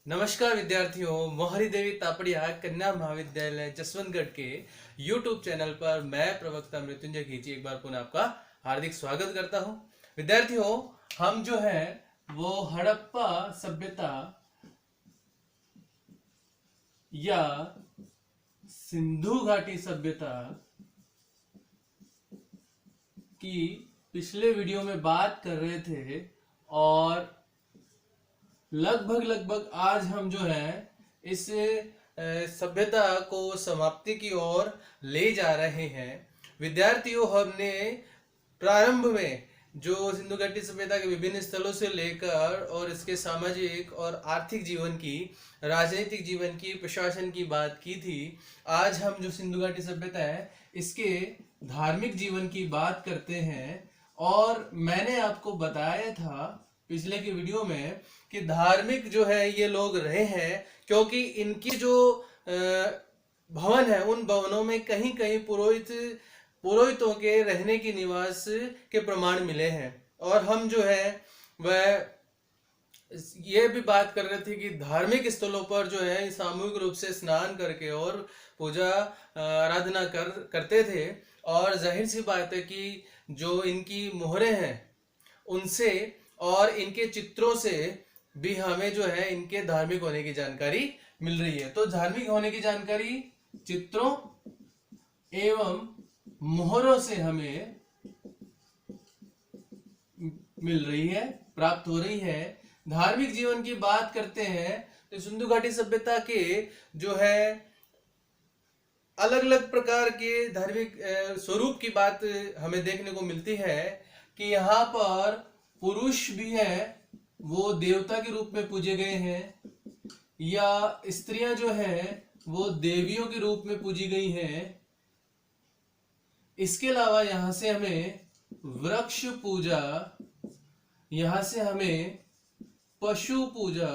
नमस्कार विद्यार्थियों, मोहरी देवी तापड़िया कन्या महाविद्यालय जसवंतगढ़ के YouTube चैनल पर मैं प्रवक्ता मृत्युंजय खींची एक बार पुनः आपका हार्दिक स्वागत करता हूं। विद्यार्थियों, हम जो है वो हड़प्पा सभ्यता या सिंधु घाटी सभ्यता की पिछले वीडियो में बात कर रहे थे और लगभग आज हम जो है इस सभ्यता को समाप्ति की ओर ले जा रहे हैं। विद्यार्थियों, हमने प्रारंभ में जो सिंधु घाटी सभ्यता के विभिन्न स्थलों से लेकर और इसके सामाजिक और आर्थिक जीवन की, राजनीतिक जीवन की, प्रशासन की बात की थी। आज हम जो सिंधु घाटी सभ्यता है इसके धार्मिक जीवन की बात करते हैं। और मैंने आपको बताया था पिछले की वीडियो में कि धार्मिक जो है ये लोग रहे हैं, क्योंकि इनकी जो भवन है उन भवनों में कहीं कहीं पुरोहितों के रहने की निवास के प्रमाण मिले हैं। और हम जो है वह ये भी बात कर रहे थे कि धार्मिक स्थलों पर जो है सामूहिक रूप से स्नान करके और पूजा आराधना करते थे। और जाहिर सी बात है कि जो इनकी मोहरें हैं उनसे और इनके चित्रों से भी हमें जो है इनके धार्मिक होने की जानकारी मिल रही है। तो धार्मिक होने की जानकारी चित्रों एवं मोहरों से हमें मिल रही है, प्राप्त हो रही है। धार्मिक जीवन की बात करते हैं तो सिंधु घाटी सभ्यता के जो है अलग अलग प्रकार के धार्मिक स्वरूप की बात हमें देखने को मिलती है कि यहाँ पर पुरुष भी है, वो देवता के रूप में पूजे गए हैं, या स्त्रियां जो हैं वो देवियों के रूप में पूजी गई हैं। इसके अलावा यहाँ से हमें वृक्ष पूजा, यहाँ से हमें पशु पूजा,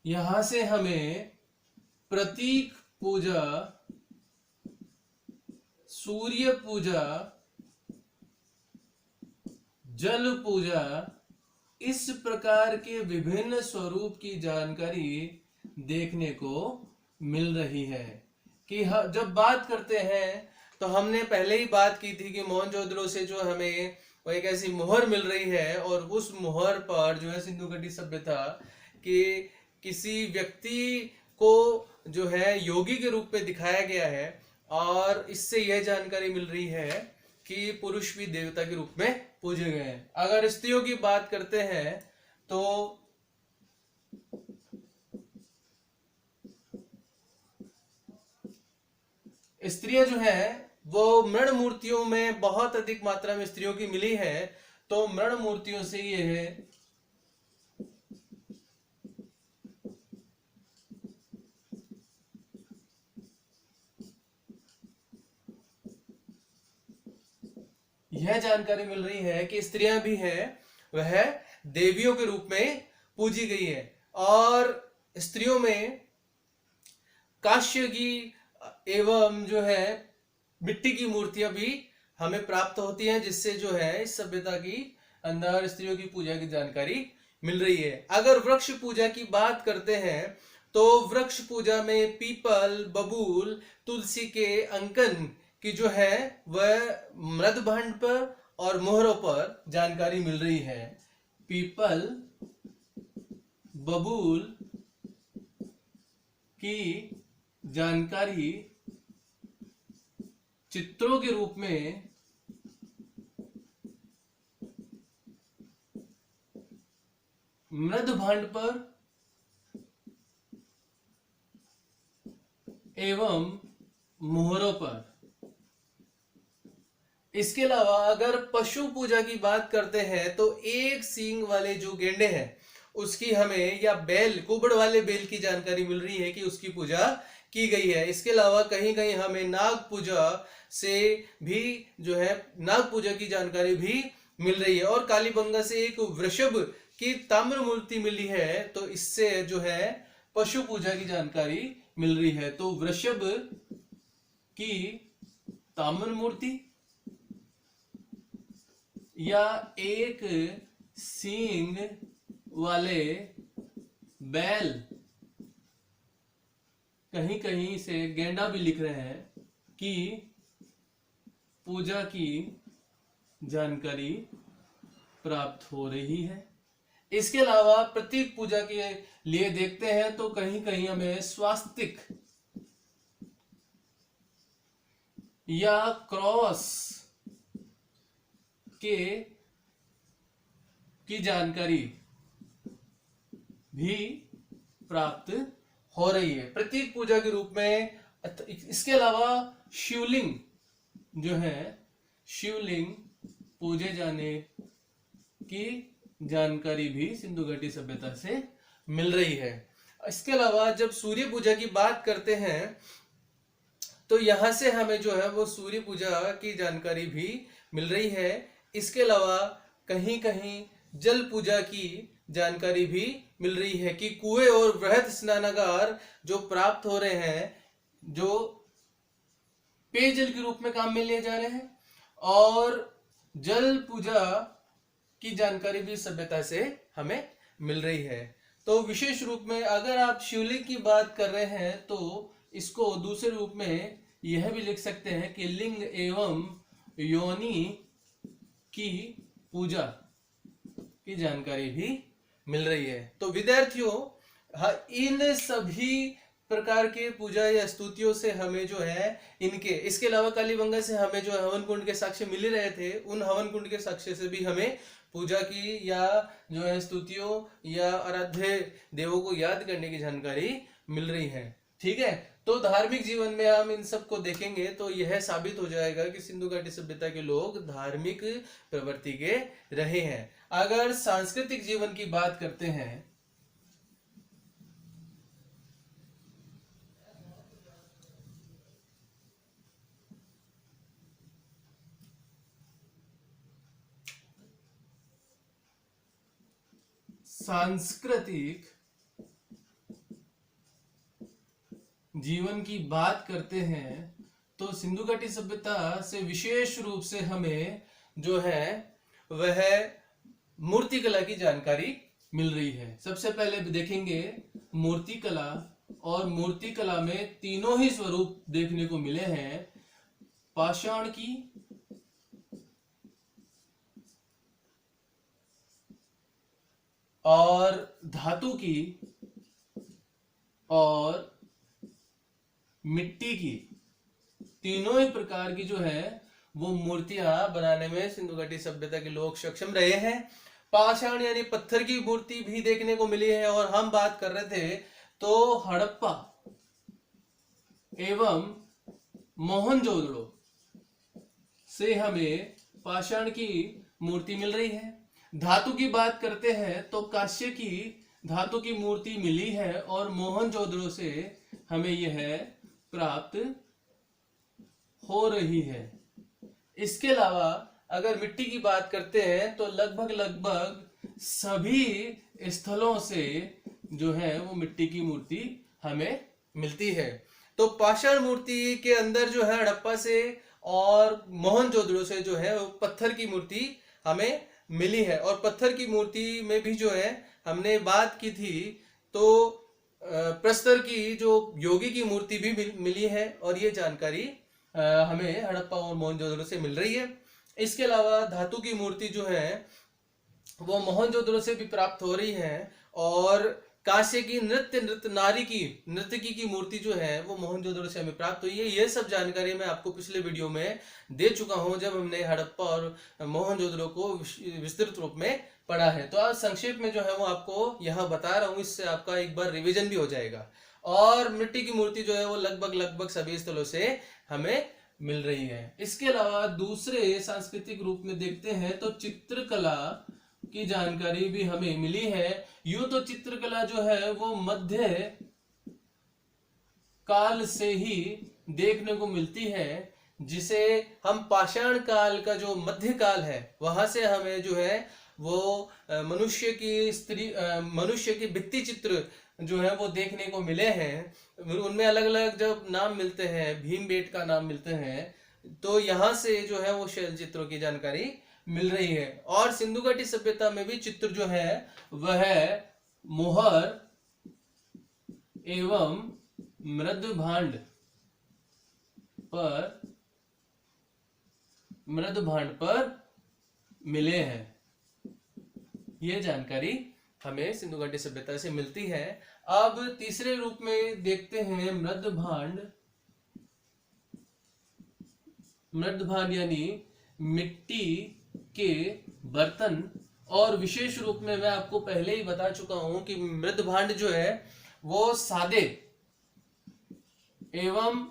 यहाँ से हमें प्रतीक पूजा, सूर्य पूजा, जल पूजा, इस प्रकार के विभिन्न स्वरूप की जानकारी देखने को मिल रही है। कि जब बात करते हैं तो हमने पहले ही बात की थी कि मोहनजोदड़ो से जो हमें वो एक ऐसी मोहर मिल रही है और उस मोहर पर जो है सिंधु घाटी सभ्यता के किसी व्यक्ति को जो है योगी के रूप में दिखाया गया है। और इससे यह जानकारी मिल रही है कि पुरुष भी देवता के रूप में पूजे गए हैं। अगर स्त्रियों की बात करते हैं तो स्त्रियां जो है वो मृण मूर्तियों में बहुत अधिक मात्रा में स्त्रियों की मिली है। तो मृण मूर्तियों से यह जानकारी मिल रही है कि स्त्रियां भी है वह देवियों के रूप में पूजी गई है। और स्त्रियों में कांस्य की एवं जो है मिट्टी की मूर्तियां भी हमें प्राप्त होती हैं, जिससे जो है इस सभ्यता की अंदर स्त्रियों की पूजा की जानकारी मिल रही है। अगर वृक्ष पूजा की बात करते हैं तो वृक्ष पूजा में पीपल, बबूल, तुलसी के अंकन की जो है वह मृदभांड पर और मोहरों पर जानकारी मिल रही है। पीपल, बबूल की जानकारी चित्रों के रूप में मृदभांड पर एवं मोहरों पर। इसके अलावा अगर पशु पूजा की बात करते हैं तो एक सींग वाले जो गेंडे हैं उसकी हमें, या बैल, कुबड़ वाले बैल की जानकारी मिल रही है कि उसकी पूजा की गई है। इसके अलावा कहीं कहीं हमें नाग पूजा से भी जो है नाग पूजा की जानकारी भी मिल रही है। और कालीबंगा से एक वृषभ की ताम्र मूर्ति मिली है, तो इससे जो है पशु पूजा की जानकारी मिल रही है। तो वृषभ की ताम्र मूर्ति या एक सींग वाले बैल, कहीं कहीं से गेंडा भी लिख रहे हैं कि पूजा की जानकारी प्राप्त हो रही है। इसके अलावा प्रतीक पूजा के लिए देखते हैं तो कहीं कहीं हमें स्वास्तिक या क्रॉस के की जानकारी भी प्राप्त हो रही है प्रतीक पूजा के रूप में। इसके अलावा शिवलिंग जो है, शिवलिंग पूजे जाने की जानकारी भी सिंधु घाटी सभ्यता से मिल रही है। इसके अलावा जब सूर्य पूजा की बात करते हैं तो यहां से हमें जो है वो सूर्य पूजा की जानकारी भी मिल रही है। इसके अलावा कहीं कहीं जल पूजा की जानकारी भी मिल रही है कि कुएं और वृहद स्नानागार जो प्राप्त हो रहे हैं, जो पेयजल के रूप में काम में लिए जा रहे हैं, और जल पूजा की जानकारी भी सभ्यता से हमें मिल रही है। तो विशेष रूप में अगर आप शिवलिंग की बात कर रहे हैं तो इसको दूसरे रूप में यह भी लिख सकते हैं कि लिंग एवं योनि की पूजा की जानकारी भी मिल रही है। तो विद्यार्थियों, इन सभी प्रकार के पूजा या स्तुतियों से हमें जो है इसके अलावा कालीबंगा से हमें जो हवन कुंड के साक्ष्य मिल रहे थे, उन हवन कुंड के साक्ष्य से भी हमें पूजा की या जो है स्तुतियों या आराध्य देवों को याद करने की जानकारी मिल रही है। ठीक है, तो धार्मिक जीवन में हम इन सब को देखेंगे तो यह साबित हो जाएगा कि सिंधु घाटी सभ्यता के लोग धार्मिक प्रवृत्ति के रहे हैं। अगर सांस्कृतिक जीवन की बात करते हैं सांस्कृतिक जीवन की बात करते हैं तो सिंधु घाटी सभ्यता से विशेष रूप से हमें जो है वह मूर्तिकला की जानकारी मिल रही है। सबसे पहले देखेंगे मूर्तिकला, और मूर्तिकला में तीनों ही स्वरूप देखने को मिले हैं, पाषाण की, और धातु की, और मिट्टी की। तीनों ही प्रकार की जो है वो मूर्तियां बनाने में सिंधु घाटी सभ्यता के लोग सक्षम रहे हैं। पाषाण यानी पत्थर की मूर्ति भी देखने को मिली है, और हम बात कर रहे थे तो हड़प्पा एवं मोहनजोदड़ो से हमें पाषाण की मूर्ति मिल रही है। धातु की बात करते हैं तो कांस्य की धातु की मूर्ति मिली है, और मोहनजोदड़ो से हमें यह प्राप्त हो रही है। इसके अलावा अगर मिट्टी की बात करते हैं तो लगभग सभी स्थलों से जो है वो मिट्टी की मूर्ति हमें मिलती है। तो पाषाण मूर्ति के अंदर जो है हड़प्पा से और मोहनजोदड़ो से जो है वो पत्थर की मूर्ति हमें मिली है। और पत्थर की मूर्ति में भी जो है हमने बात की थी तो प्रस्तर की जो योगी की मूर्ति भी मिली है, और ये जानकारी हमें हड़प्पा और मोहनजोदड़ो से मिल रही है। इसके अलावा धातु की मूर्ति जो है वो मोहनजोदड़ो से भी प्राप्त हो रही है, और कांस्य की नर्तकी की मूर्ति जो है वो मोहनजोदड़ो से हमें प्राप्त हुई है। ये सब जानकारी मैं आपको पिछले वीडियो में दे चुका हूं जब हमने हड़प्पा और मोहनजोदड़ो को विस्तृत रूप में पढ़ा है। तो आज संक्षेप में जो है वो आपको यहाँ बता रहा हूँ, इससे आपका एक बार रिवीजन भी हो जाएगा। और मिट्टी की मूर्ति जो है वो लगभग सभी स्थलों से हमें मिल रही है। इसके अलावा दूसरे सांस्कृतिक रूप में देखते हैं तो चित्रकला की जानकारी भी हमें मिली है। यूं तो चित्रकला जो है वो मध्य काल से ही देखने को मिलती है, जिसे हम पाषाण काल का जो मध्य काल है वहां से हमें जो है वो मनुष्य की भित्ति चित्र जो है वो देखने को मिले हैं। उनमें अलग अलग जब नाम मिलते हैं, भीमबेट का नाम मिलते हैं, तो यहाँ से जो है वो शैल चित्रों की जानकारी मिल रही है। और सिंधु घाटी सभ्यता में भी चित्र जो है वह मोहर एवं मृदभांड पर मिले हैं। ये जानकारी हमें सिंधु घाटी सभ्यता से मिलती है। अब तीसरे रूप में देखते हैं मृदभांड यानी मिट्टी के बर्तन। और विशेष रूप में मैं आपको पहले ही बता चुका हूं कि मृदभांड जो है वो सादे एवं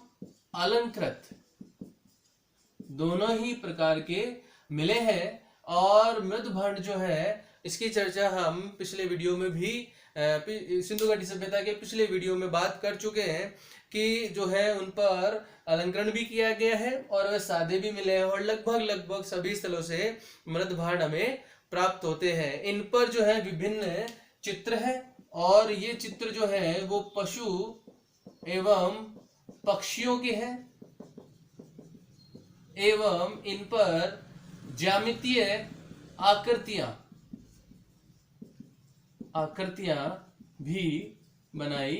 अलंकृत दोनों ही प्रकार के मिले हैं। और मृदभांड जो है इसकी चर्चा हम पिछले वीडियो में भी सिंधु घाटी सभ्यता के पिछले वीडियो में बात कर चुके हैं कि जो है उन पर अलंकरण भी किया गया है और वे सादे भी मिले हैं और लगभग सभी स्थलों से मृदभांड हमें प्राप्त होते हैं। इन पर जो है विभिन्न चित्र है और ये चित्र जो है वो पशु एवं पक्षियों के हैं एवं इन पर ज्यामितीय आकृतियां भी बनाई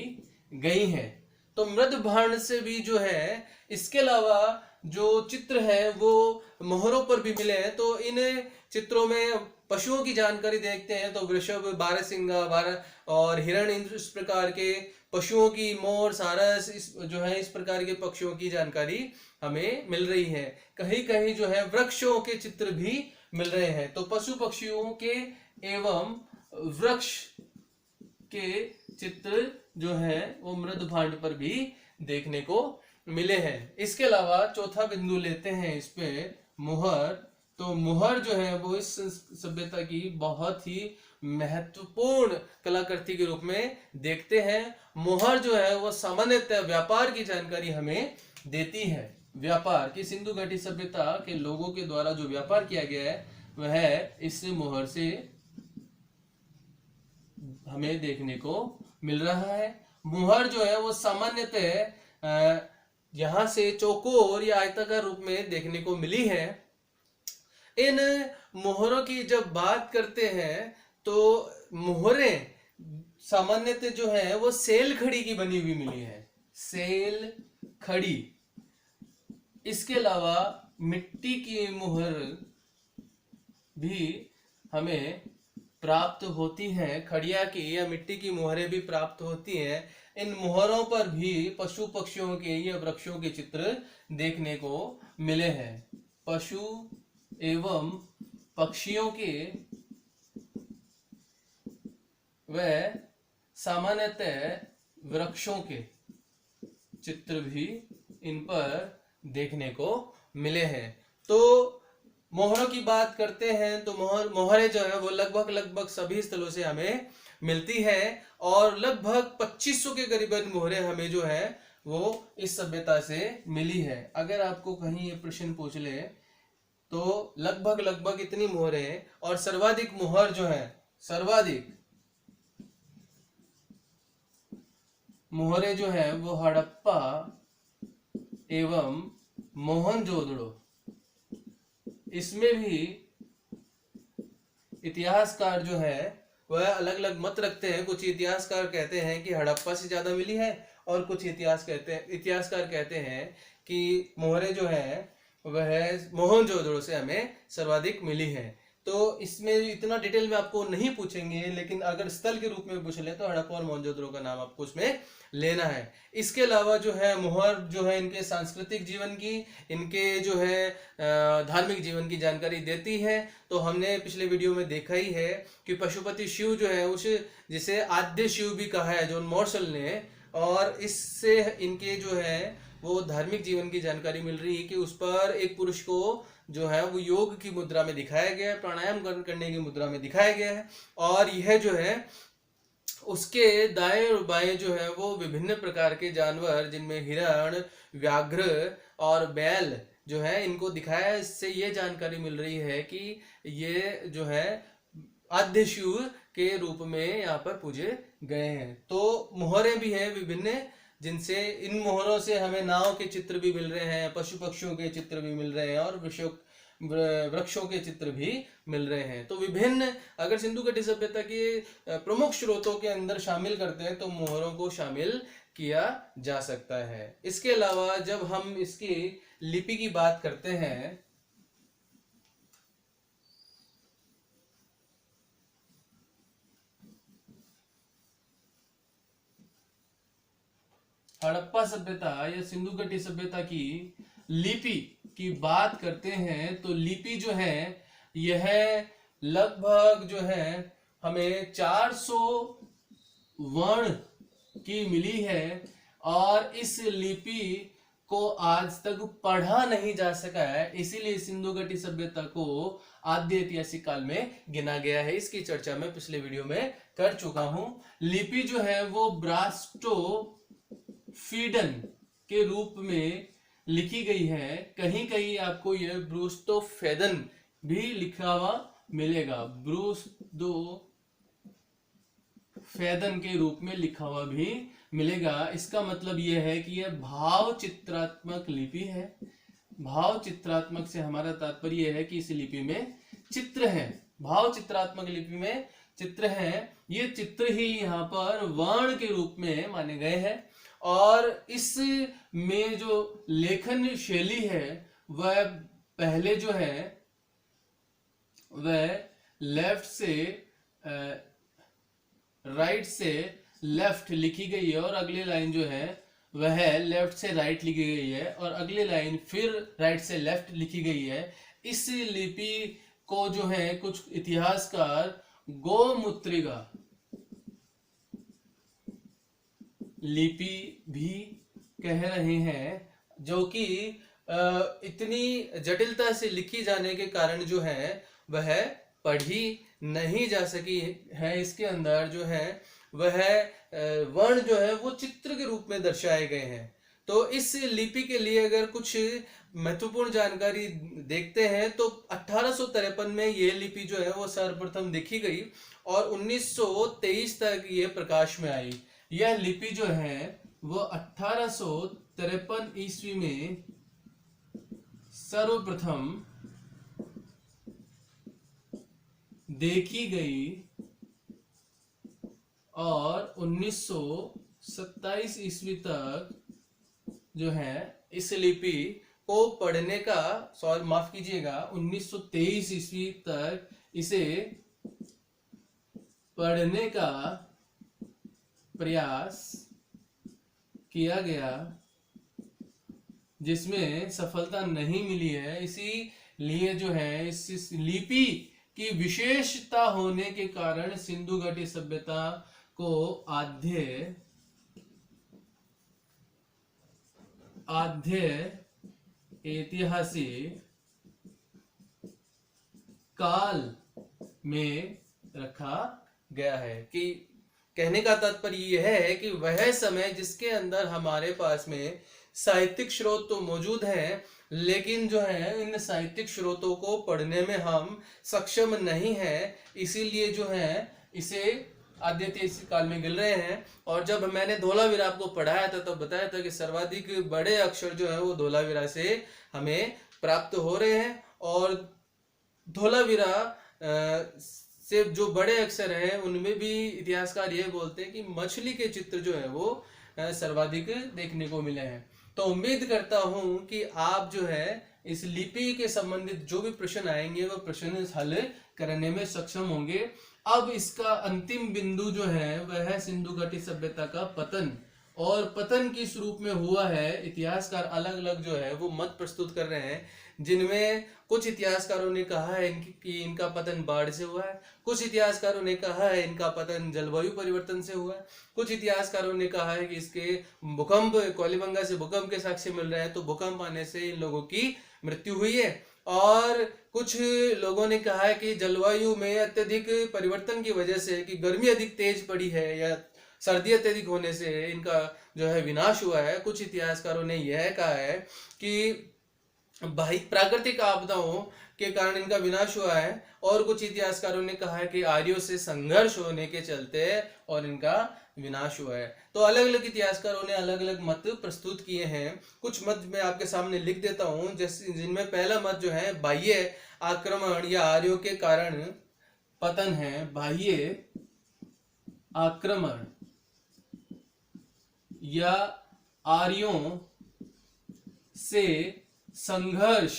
गई हैं। तो मृदभांड से भी जो है इसके अलावा जो चित्र है वो मोहरों पर भी मिले हैं। तो इन चित्रों में पशुओं की जानकारी देखते हैं तो वृषभ, बारहसिंगा और हिरण, इस प्रकार के पशुओं की, मोर, सारस, इस प्रकार के पक्षियों की जानकारी हमें मिल रही है। कहीं कहीं जो है वृक्षों के चित्र भी मिल रहे हैं। तो पशु पक्षियों के एवं वृक्ष के चित्र जो है वो मृदभांड पर भी देखने को मिले हैं। इसके अलावा चौथा बिंदु लेते हैं इस पे मुहर। तो मुहर जो है वो इस सभ्यता की बहुत ही महत्वपूर्ण कलाकृति के रूप में देखते हैं। मुहर जो है वो सामान्यतः व्यापार की जानकारी हमें देती है। व्यापार की सिंधु घाटी सभ्यता के लोगों के द्वारा जो व्यापार किया गया है वह इस मुहर से हमें देखने को मिल रहा है। मुहर जो है वो सामान्यतः यहां से चौकोर या आयताकार रूप में देखने को मिली है। इन मुहरों की जब बात करते हैं तो मुहरें सामान्यतः जो है वो सेल खड़ी की बनी हुई मिली है, सेल खड़ी। इसके अलावा मिट्टी की मुहर भी हमें प्राप्त होती हैं, खड़िया की या मिट्टी की मुहरें भी प्राप्त होती हैं। इन मुहरों पर भी पशु पक्षियों के या वृक्षों के चित्र देखने को मिले हैं। पशु एवं पक्षियों के व सामान्यतः वृक्षों के चित्र भी इन पर देखने को मिले हैं। तो मोहरों की बात करते हैं तो मोहरें जो है वो लगभग सभी स्थलों से हमें मिलती है और लगभग 2500 के करीबन मोहरें हमें जो है वो इस सभ्यता से मिली है। अगर आपको कहीं ये प्रश्न पूछ ले तो लगभग इतनी मोहरें। और सर्वाधिक मोहर जो है, सर्वाधिक मोहरें जो है वो हड़प्पा एवं मोहनजोदड़ो, इसमें भी इतिहासकार जो है वह अलग अलग मत रखते हैं। कुछ इतिहासकार कहते हैं कि हड़प्पा से ज्यादा मिली है और कुछ इतिहासकार कहते हैं कि मोहरें जो है वह मोहनजोदड़ो से हमें सर्वाधिक मिली है। तो इसमें इतना डिटेल में आपको नहीं पूछेंगे, लेकिन अगर स्थल के रूप में पूछ ले तो हड़प्पा और मोहनजोदड़ो का नाम आपको उसमें लेना है। इसके अलावा जो है मोहर जो है इनके सांस्कृतिक जीवन की, इनके जो है धार्मिक जीवन की जानकारी देती है। तो हमने पिछले वीडियो में देखा ही है कि पशुपति शिव जो है उस जिसे आद्य शिव भी कहा है जॉन मॉर्सल ने, और इससे इनके जो है वो धार्मिक जीवन की जानकारी मिल रही है कि उस पर एक पुरुष को जो है वो योग की मुद्रा में दिखाया गया है, प्राणायाम करने की मुद्रा में दिखाया गया है। और यह जो है उसके दाएं और बाएं जो है वो विभिन्न प्रकार के जानवर, जिनमें हिरण, व्याघ्र और बैल जो है इनको दिखाया है। इससे ये जानकारी मिल रही है कि ये जो है आद्य शिव के रूप में यहाँ पर पूजे गए हैं। तो मोहरें भी हैं विभिन्न, जिनसे इन मोहरों से हमें नाव के चित्र भी मिल रहे हैं, पशु पक्षियों के चित्र भी मिल रहे हैं और वृक्षों के चित्र भी मिल रहे हैं। तो विभिन्न, अगर सिंधु घटी सभ्यता के प्रमुख स्रोतों के अंदर शामिल करते हैं तो मोहरों को शामिल किया जा सकता है। इसके अलावा जब हम इसकी लिपि की बात करते हैं, हड़प्पा सभ्यता या सिंधु घटी सभ्यता की लिपि की बात करते हैं तो लिपि जो है यह लगभग जो है हमें 400 वर्ण की मिली है, और इस लिपि को आज तक पढ़ा नहीं जा सका है, इसीलिए सिंधु घटी सभ्यता को आद्य ऐतिहासिक काल में गिना गया है। इसकी चर्चा मैं पिछले वीडियो में कर चुका हूं। लिपि जो है वो ब्रास्टो फीडन के रूप में लिखी गई है। कहीं कहीं आपको यह ब्रूस्टोफेदन भी लिखा हुआ मिलेगा, ब्रूस्टोफेदन के रूप में लिखा हुआ भी मिलेगा। इसका मतलब यह है कि यह भाव चित्रात्मक लिपि है। भाव चित्रात्मक से हमारा तात्पर्य यह है कि इस लिपि में चित्र है, भाव चित्रात्मक लिपि में चित्र है। ये चित्र ही यहाँ पर वर्ण के रूप में माने गए हैं, और इस में जो लेखन शैली है वह पहले जो है वह लेफ्ट से राइट से लेफ्ट लिखी गई है, और अगली लाइन जो है वह लेफ्ट से राइट लिखी गई है, और अगली लाइन फिर राइट से लेफ्ट लिखी गई है। इस लिपि को जो है कुछ इतिहासकार गोमुद्रिका लिपि भी कह रहे हैं, जो कि इतनी जटिलता से लिखी जाने के कारण जो है वह पढ़ी नहीं जा सकी है। इसके अंदर जो है वह वर्ण जो है वो चित्र के रूप में दर्शाए गए हैं। तो इस लिपि के लिए अगर कुछ महत्वपूर्ण जानकारी देखते हैं तो 1853 में यह लिपि जो है वो सर्वप्रथम देखी गई, और 1923 तक ये प्रकाश में आई। यह लिपि जो है वो 1853 ईस्वी में सर्वप्रथम देखी गई, और 1927 ईस्वी तक जो है इस लिपि को पढ़ने का, सॉरी माफ कीजिएगा, 1923 ईस्वी तक इसे पढ़ने का प्रयास किया गया, जिसमें सफलता नहीं मिली है। इसीलिए जो है इस लिपि की विशेषता होने के कारण सिंधु घटी सभ्यता को आद्य ऐतिहासिक काल में रखा गया है। कि कहने का तात्पर्य यह है कि वह समय जिसके अंदर हमारे पास में साहित्यिक स्रोत तो मौजूद हैं, लेकिन जो है इन साहित्यिक स्रोतों को पढ़ने में हम सक्षम नहीं हैं, इसीलिए जो है इसे आद्य ऐतिहासिक काल में गिन रहे हैं। और जब मैंने धोलावीरा आपको पढ़ाया था तब बताया था कि सर्वाधिक बड़े अक्षर जो है वो धोलावीरा से हमें प्राप्त हो रहे हैं, और धोलावीरा से जो बड़े अक्षर हैं उनमें भी इतिहासकार ये बोलते हैं कि मछली के चित्र जो है वो सर्वाधिक देखने को मिले हैं। तो उम्मीद करता हूं कि आप जो है इस लिपि के संबंधित जो भी प्रश्न आएंगे वो प्रश्न हल करने में सक्षम होंगे। अब इसका अंतिम बिंदु जो है वह है सिंधु घटी सभ्यता का पतन, और पतन किस रूप में हुआ है इतिहासकार अलग अलग जो है वो मत प्रस्तुत कर रहे हैं, जिनमें कुछ इतिहासकारों ने कहा है कि इनका पतन बाढ़ से हुआ है, कुछ इतिहासकारों ने कहा है इनका पतन जलवायु परिवर्तन से हुआ है, कुछ इतिहासकारों ने कहा है कि इसके भूकंप, कोलिबंगा से भूकंप के साक्ष्य मिल रहे हैं तो भूकंप आने से इन लोगों की मृत्यु हुई है, और कुछ लोगों ने कहा है कि जलवायु में अत्यधिक परिवर्तन की वजह से, कि गर्मी अधिक तेज पड़ी है या सर्दी अत्यधिक होने से इनका जो है विनाश हुआ है। कुछ इतिहासकारों ने यह कहा है कि प्राकृतिक आपदाओं के कारण इनका विनाश हुआ है, और कुछ इतिहासकारों ने कहा है कि आर्यों से संघर्ष होने के चलते और इनका विनाश हुआ है। तो अलग अलग इतिहासकारों ने अलग अलग मत प्रस्तुत किए हैं। कुछ मत मैं आपके सामने लिख देता हूं, जैसे जिनमें पहला मत जो है बाह्य आक्रमण या आर्यों के कारण पतन है। बाह्य आक्रमण या आर्यों से संघर्ष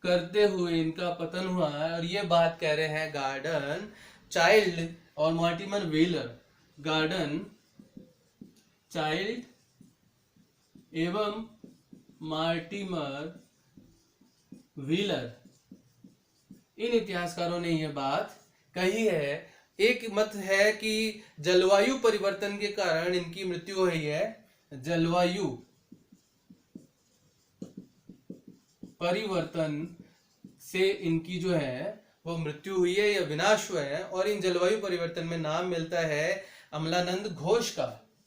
करते हुए इनका पतन हुआ है, और ये बात कह रहे हैं गार्डन चाइल्ड और मॉर्टिमर व्हीलर। गार्डन चाइल्ड एवं मॉर्टिमर व्हीलर, इन इतिहासकारों ने यह बात कही है। एक मत है कि जलवायु परिवर्तन के कारण इनकी मृत्यु हुई है। जलवायु परिवर्तन से इनकी जो है वो मृत्यु हुई है या विनाश हुआ है। और इन जलवायु परिवर्तन में नाम मिलता है अम्लानंद घोष का।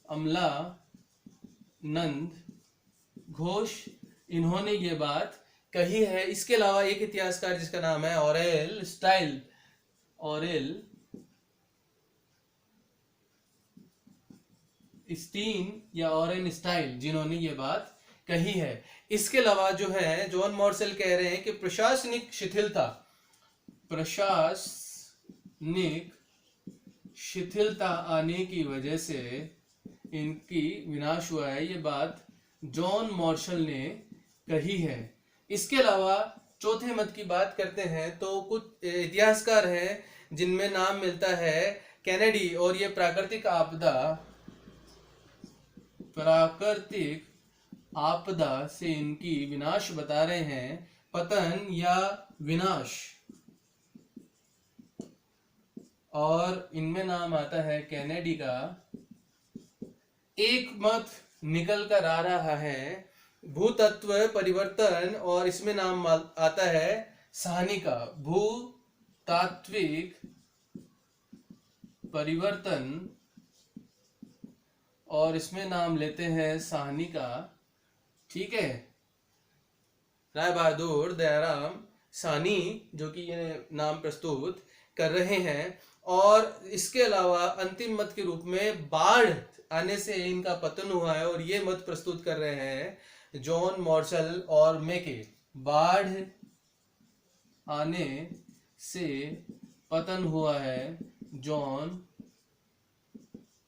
अम्लानंद घोष, इन्होंने ये बात कही है। इसके अलावा एक इतिहासकार जिसका नाम है ऑरेल स्टाइल, ऑरेल स्टीन या ऑरेन स्टाइल, जिन्होंने ये बात कही है। इसके अलावा जो है जॉन मॉर्सेल कह रहे हैं कि प्रशासनिक शिथिलता, प्रशासनिक शिथिलता आने की वजह से इनकी विनाश हुआ है। ये बात जॉन मॉर्शल ने कही है। इसके अलावा चौथे मत की बात करते हैं तो कुछ इतिहासकार हैं जिनमें नाम मिलता है कैनेडी, और ये प्राकृतिक आपदा से इनकी विनाश बता रहे हैं, पतन या विनाश। और इनमें नाम आता है कैनेडी का। एक मत निकल कर आ रहा है भूतत्व परिवर्तन, और इसमें नाम आता है साहनी का। भूतात्विक परिवर्तन, और इसमें नाम लेते हैं साहनी का। ठीक है, राय बहादुर दयाराम साहनी जो कि ये नाम प्रस्तुत कर रहे हैं। और इसके अलावा अंतिम मत के रूप में बाढ़ आने से इनका पतन हुआ है, और ये मत प्रस्तुत कर रहे हैं जॉन मॉर्शल और मेके। बाढ़ आने से पतन हुआ है, जॉन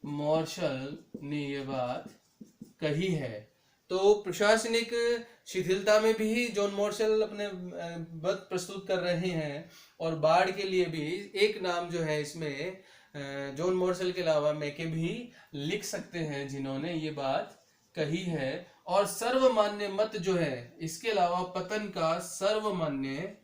मॉर्शल ने ये बात कही है। तो प्रशासनिक शिथिलता में भी जॉन मॉर्शल अपने मत प्रस्तुत कर रहे हैं, और बाढ़ के लिए भी एक नाम जो है इसमें जॉन मॉर्शल के अलावा मैके भी लिख सकते हैं जिन्होंने ये बात कही है। और सर्वमान्य मत जो है इसके अलावा पतन का सर्वमान्य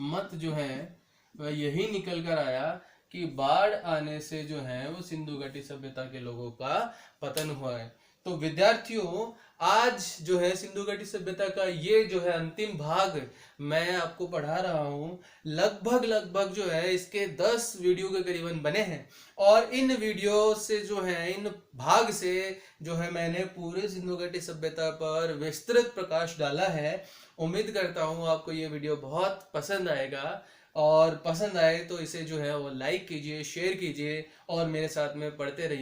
मत जो है वह यही निकल कर आया कि बाढ़ आने से जो है वो सिंधु घाटी सभ्यता के लोगों का पतन हुआ है। तो विद्यार्थियों, आज जो है सिंधु घाटी सभ्यता का ये जो है अंतिम भाग मैं आपको पढ़ा रहा हूँ। लगभग जो है इसके 10 वीडियो के करीबन बने हैं, और इन वीडियो से जो है इन भाग से जो है मैंने पूरे सिंधु घाटी सभ्यता पर विस्तृत प्रकाश डाला है। उम्मीद करता हूँ आपको ये वीडियो बहुत पसंद आएगा, और पसंद आए तो इसे जो है वो लाइक कीजिए, शेयर कीजिए, और मेरे साथ में पढ़ते रहिए।